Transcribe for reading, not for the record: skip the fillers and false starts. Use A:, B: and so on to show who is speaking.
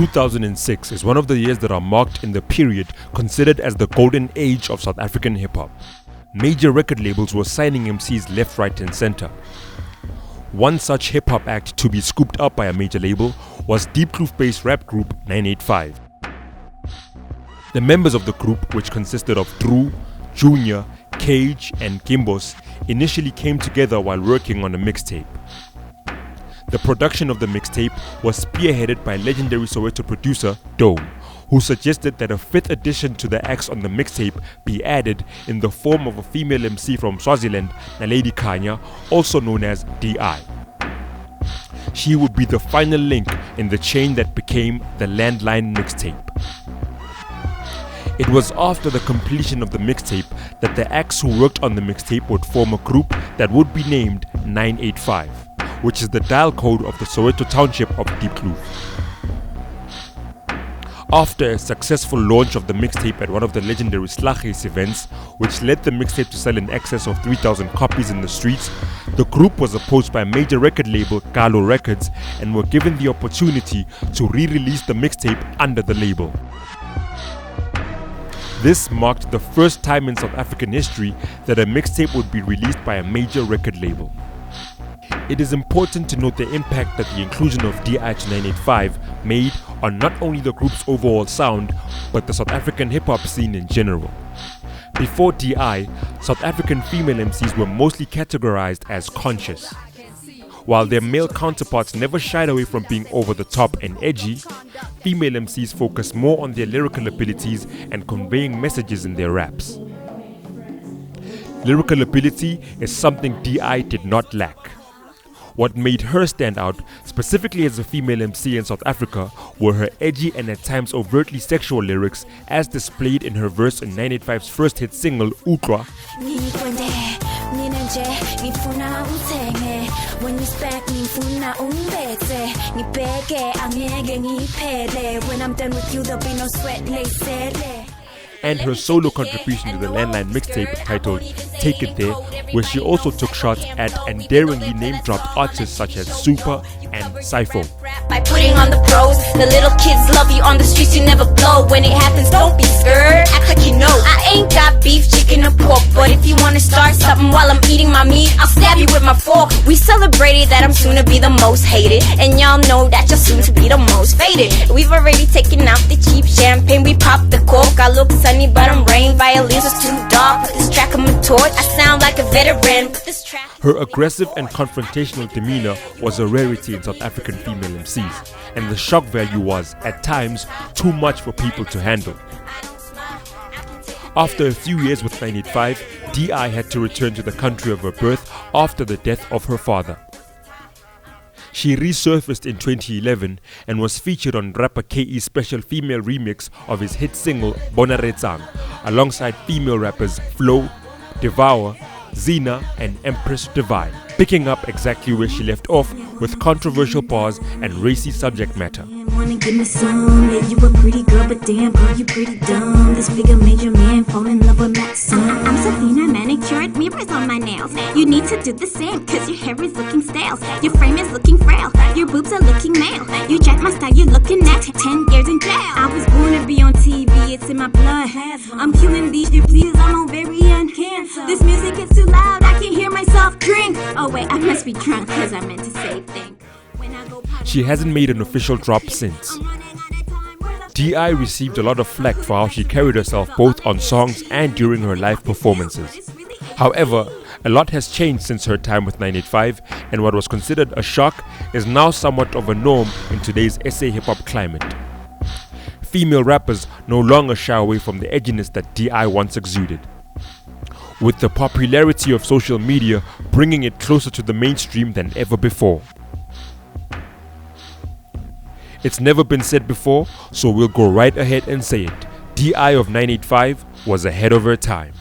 A: 2006 is one of the years that are marked in the period considered as the golden age of South African hip-hop. Major record labels were signing MCs left, right and center. One such hip-hop act to be scooped up by a major label was Deep Kloof-based rap group 985. The members of the group, which consisted of Drew, Junior, Cage and Gimbos, initially came together while working on a mixtape. The production of the mixtape was spearheaded by legendary Soweto producer Dome, who suggested that a fifth addition to the acts on the mixtape be added in the form of a female MC from Swaziland, Naledi Khanya, also known as DI. She would be the final link in the chain that became the Landline mixtape. It was after the completion of the mixtape that the acts who worked on the mixtape would form a group that would be named 985, which is the dial code of the Soweto township of Deep Kloof. After a successful launch of the mixtape at one of the legendary Slaghuis events, which led the mixtape to sell in excess of 3,000 copies in the streets, the group was approached by major record label Galo Records and were given the opportunity to re-release the mixtape under the label. This marked the first time in South African history that a mixtape would be released by a major record label. It is important to note the impact that the inclusion of DI to 985 made on not only the group's overall sound, but the South African hip-hop scene in general. Before DI, South African female MCs were mostly categorized as conscious. While their male counterparts never shied away from being over the top and edgy, female MCs focused more on their lyrical abilities and conveying messages in their raps. Lyrical ability is something DI did not lack. What made her stand out, specifically as a female MC in South Africa, were her edgy and at times overtly sexual lyrics as displayed in her verse in 985's first hit single, Utlwa. And her solo contribution to the Landline mixtape titled Take It There, where she also took shots at and daringly name-dropped artists such as Super and Cypho.
B: By putting on the pros, the little kids love you on the streets, you never blow. When it happens, don't be scared, act like you know. I ain't got beef, chicken or pork, but if you wanna start something while I'm eating my meat, I'll stab you with my fork. We celebrated that I'm soon to be the most hated, and y'all know that you're soon to be the most faded. We've already taken out the cheap champagne, we popped the cork. I look sunny, but I'm rain. Violins are too dark, put this track on my torch. I sound like a veteran, put this track.
A: Her aggressive and confrontational demeanor was a rarity in South African female MCs, and the shock value was, at times, too much for people to handle. After a few years with 985, DI had to return to the country of her birth after the death of her father. She resurfaced in 2011 and was featured on rapper KE's special female remix of his hit single Bona Retsang, alongside female rappers Flo, Devour, Zena and Empress Divine, picking up exactly where she left off with controversial bars and racy subject matter.
C: Wanna give me some, yeah, you a pretty girl, but damn girl, you pretty dumb. This bigger major man fall in love with my son. I'm Safina, manicured, mirrors on my nails. You need to do the same, cause your hair is looking stale. Your frame is looking frail, your boobs are looking male. You jack my style, you're looking at 10 years in jail. I was born to be on TV, it's in my blood. I'm killing these diseases, I'm ovarian cancer. This music is too loud, I can't hear myself drink. Oh wait, I must be drunk, cause I meant to say think.
A: She hasn't made an official drop since. DI received a lot of flack for how she carried herself both on songs and during her live performances. However, a lot has changed since her time with 985, and what was considered a shock is now somewhat of a norm in today's SA hip-hop climate. Female rappers no longer shy away from the edginess that DI once exuded. With the popularity of social media bringing it closer to the mainstream than ever before. It's never been said before, so we'll go right ahead and say it. DI of 985 was ahead of her time.